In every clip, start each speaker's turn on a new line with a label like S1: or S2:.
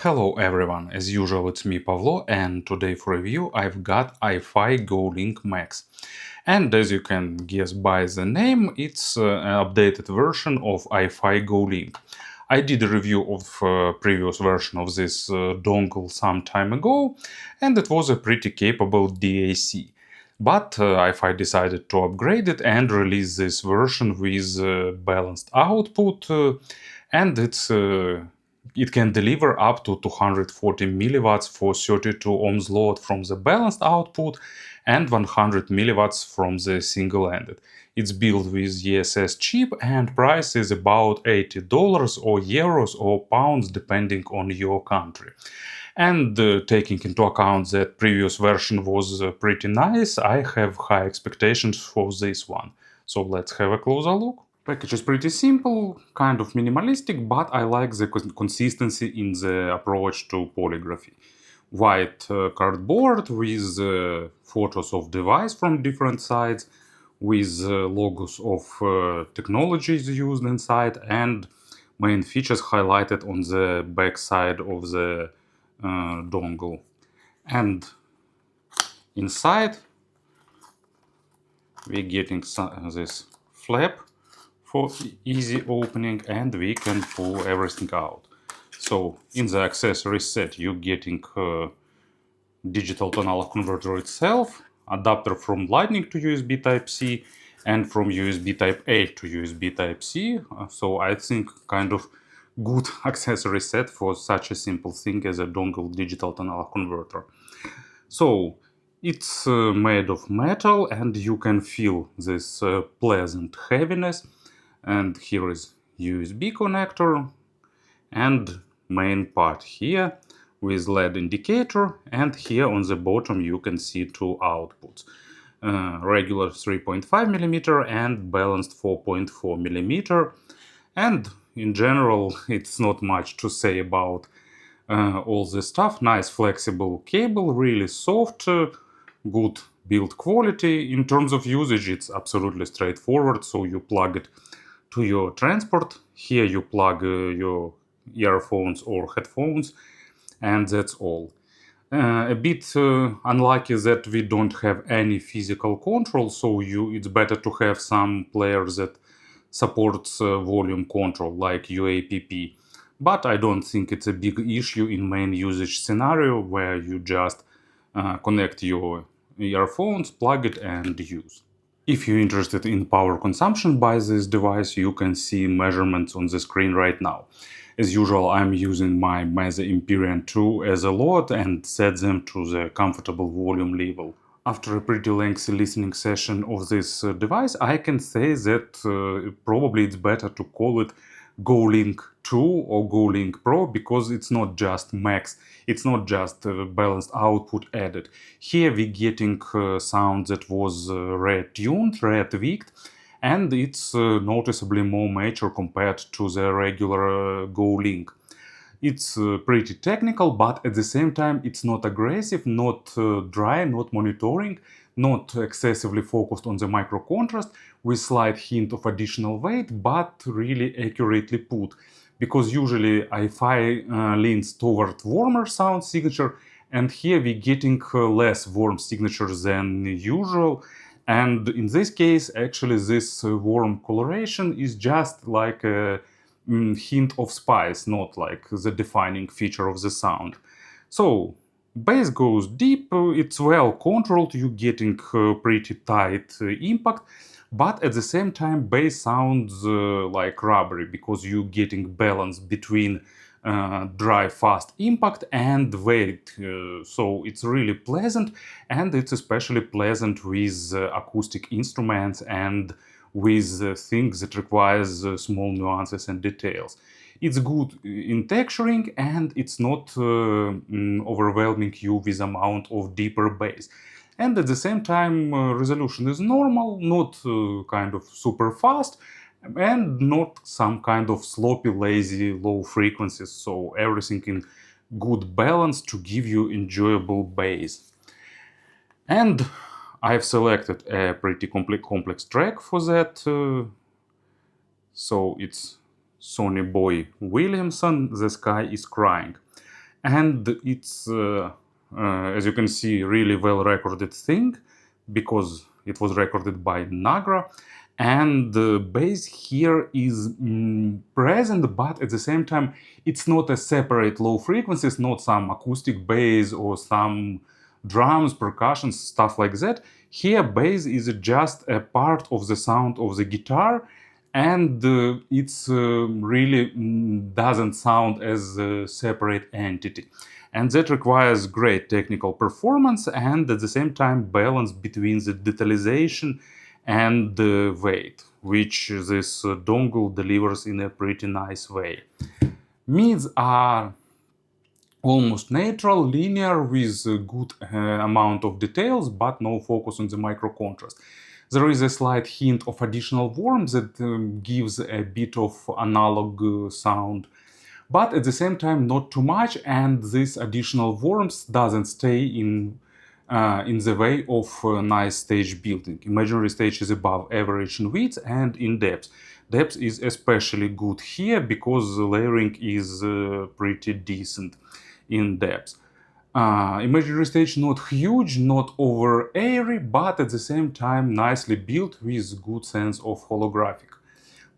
S1: Hello everyone, as usual it's me Pavlo, and today for review I've got iFi GoLink Max. And as you can guess by the name, it's an updated version of iFi GoLink. I did a review of previous version of this dongle some time ago, and it was a pretty capable DAC. But iFi decided to upgrade it and release this version with balanced output, and it can deliver up to 240 milliwatts for 32 ohms load from the balanced output and 100 milliwatts from the single-ended. It's built with ESS chip and price is about $80 or euros or pounds depending on your country. And taking into account that previous version was pretty nice, I have high expectations for this one. So let's have a closer look. Package is pretty simple, kind of minimalistic, but I like the consistency in the approach to polygraphy. White cardboard with photos of device from different sides, with logos of technologies used inside, and main features highlighted on the back side of the dongle. And inside we're getting this flap for easy opening, and we can pull everything out. So in the accessory set you're getting digital to analog converter itself, adapter from Lightning to USB Type-C, and from USB Type-A to USB Type-C. So I think kind of good accessory set for such a simple thing as a dongle digital to analog converter. So it's made of metal and you can feel this pleasant heaviness. And here is USB connector and main part here with LED indicator, and here on the bottom you can see two outputs. Regular 3.5mm and balanced 4.4mm. And in general it's not much to say about all this stuff. Nice flexible cable, really soft, good build quality. In terms of usage it's absolutely straightforward, so you plug it to your transport. Here you plug your earphones or headphones, and that's all. A bit unlucky that we don't have any physical control, so it's better to have some players that supports volume control like UAPP. But I don't think it's a big issue in main usage scenario where you just connect your earphones, plug it and use. If you're interested in power consumption by this device, you can see measurements on the screen right now. As usual, I'm using my Mesa Empyrean 2 as a load and set them to the comfortable volume level. After a pretty lengthy listening session of this device, I can say that probably it's better to call it GoLink 2 or GoLink Pro, because it's not just max, it's not just balanced output added. Here we're getting sound that was retuned, retweaked, and it's noticeably more mature compared to the regular GoLink. It's pretty technical, but at the same time it's not aggressive, not dry, not monitoring, not excessively focused on the micro contrast, with slight hint of additional weight, but really accurately put. Because usually iFi leans toward warmer sound signature, and here we're getting less warm signature than usual. And in this case, actually this warm coloration is just like a hint of spice, not like the defining feature of the sound. So bass goes deep, it's well controlled, you're getting pretty tight impact, but at the same time bass sounds like rubbery, because you're getting balance between dry fast impact and weight. So it's really pleasant, and it's especially pleasant with acoustic instruments and with things that requires small nuances and details. It's good in texturing, and it's not overwhelming you with amount of deeper bass. And at the same time resolution is normal, not kind of super fast, and not some kind of sloppy, lazy, low frequencies. So everything in good balance to give you enjoyable bass. And I've selected a pretty complex track for that. So it's Sonny boy Williamson, The Sky is Crying. and it's as you can see, really well recorded thing, because it was recorded by Nagra, and the bass here is present, but at the same time it's not a separate low frequency. It's not some acoustic bass or some drums, percussion, stuff like that. Here bass is just a part of the sound of the guitar, and it's really doesn't sound as a separate entity. And that requires great technical performance and at the same time balance between the detalization and the weight, which this dongle delivers in a pretty nice way. Mids are almost neutral, linear, with a good amount of details, but no focus on the micro contrast. There is a slight hint of additional warmth that gives a bit of analog sound, but at the same time not too much, and this additional warmth doesn't stay in the way of nice stage building. Imaginary stage is above average in width and in depth. Depth is especially good here because the layering is pretty decent in depth. Imaginary stage not huge, not over airy, but at the same time nicely built with good sense of holographic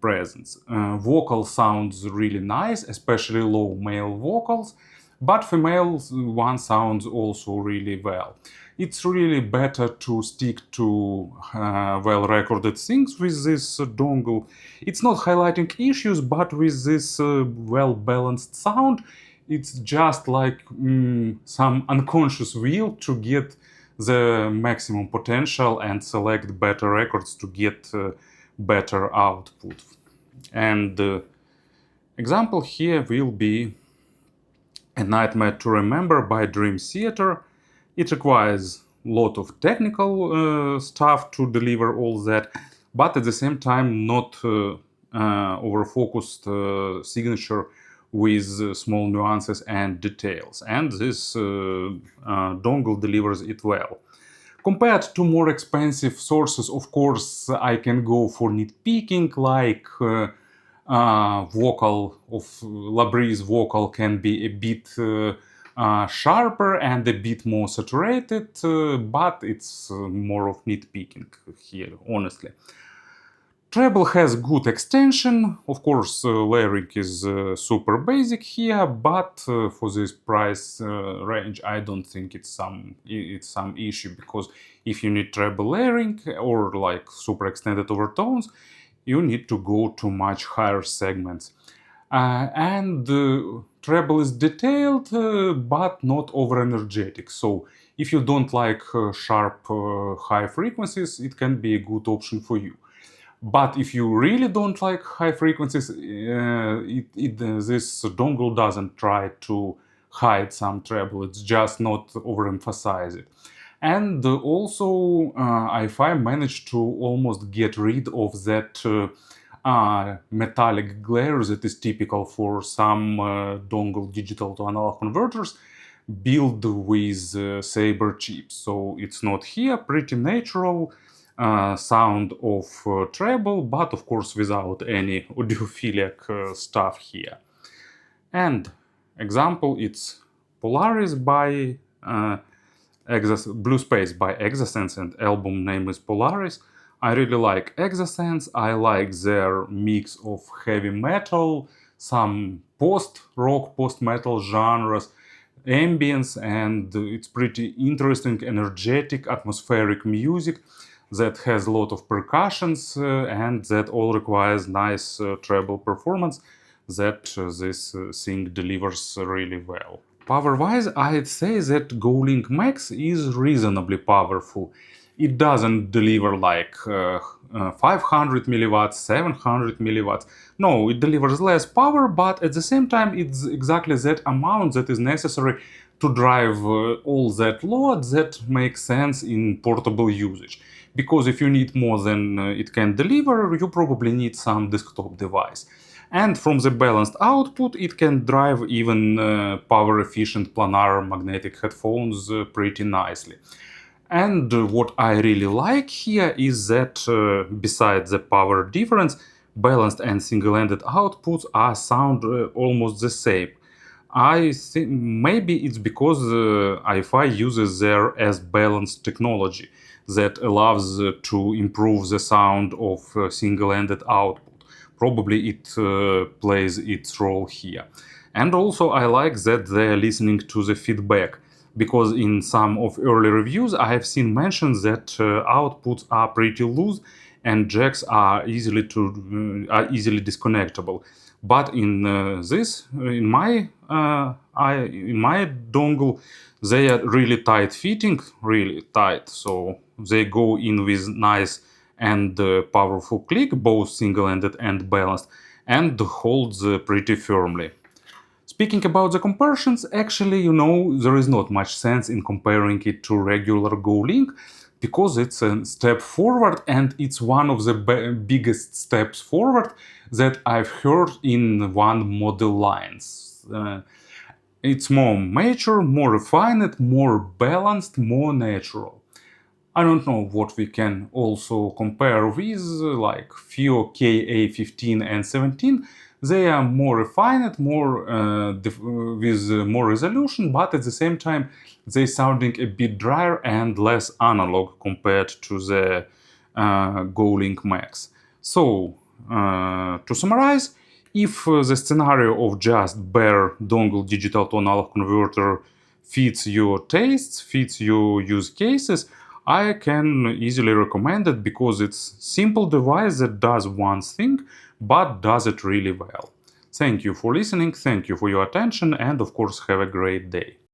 S1: presence. Vocal sounds really nice, especially low male vocals, but female one sounds also really well. It's really better to stick to well-recorded things with this dongle. It's not highlighting issues, but with this well-balanced sound, it's just like some unconscious will to get the maximum potential and select better records to get better output. And the example here will be A Nightmare to Remember by Dream Theater. It requires a lot of technical stuff to deliver all that, but at the same time not over-focused signature with small nuances and details. And this dongle delivers it well. Compared to more expensive sources, of course, I can go for nitpicking, like vocal of Labry's vocal can be a bit sharper and a bit more saturated, but it's more of nitpicking here, honestly. Treble has good extension. Of course, layering is super basic here, but for this price range, I don't think it's some issue, because if you need treble layering or like super extended overtones, you need to go to much higher segments. And treble is detailed, but not over energetic. So if you don't like sharp high frequencies, it can be a good option for you. But if you really don't like high frequencies, this dongle doesn't try to hide some treble. It's just not overemphasize it. And also, iFi managed to almost get rid of that metallic glare that is typical for some dongle digital to analog converters built with Sabre chips. So it's not here, pretty natural sound of treble, but of course without any audiophilic stuff here. And example, it's Polaris by Blue Space by Exxasens, and album name is Polaris. I really like Exxasens. I like their mix of heavy metal, some post-rock, post-metal genres, ambience, and it's pretty interesting, energetic, atmospheric music that has a lot of percussions and that all requires nice treble performance that this thing delivers really well. Power-wise, I'd say that GoLink Max is reasonably powerful. It doesn't deliver like 500 milliwatts, 700 milliwatts. No, it delivers less power, but at the same time it's exactly that amount that is necessary to drive all that load that makes sense in portable usage. Because if you need more than it can deliver, you probably need some desktop device. And from the balanced output, it can drive even power-efficient planar magnetic headphones pretty nicely. And what I really like here is that besides the power difference, balanced and single-ended outputs sound almost the same. I think maybe it's because iFi uses their S-balance technology that allows to improve the sound of single-ended output. Probably it plays its role here. And also I like that they're listening to the feedback, because in some of early reviews I have seen mentions that outputs are pretty loose and jacks are easily disconnectable. But in in my dongle, they are really tight fitting, really tight. So they go in with nice and powerful click, both single-ended and balanced, and holds pretty firmly. Speaking about the comparisons, actually, there is not much sense in comparing it to regular GoLink, because it's a step forward and it's one of the biggest steps forward that I've heard in one model lines. It's more mature, more refined, more balanced, more natural. I don't know what we can also compare with, like FIO KA15 and 17. They are more refined, more with more resolution, but at the same time they sounding a bit drier and less analog compared to the GoLink Max. So, to summarize, if the scenario of just bare dongle digital to analog converter fits your tastes, fits your use cases, I can easily recommend it, because it's simple device that does one thing, but does it really well. Thank you for listening, thank you for your attention, and of course have a great day.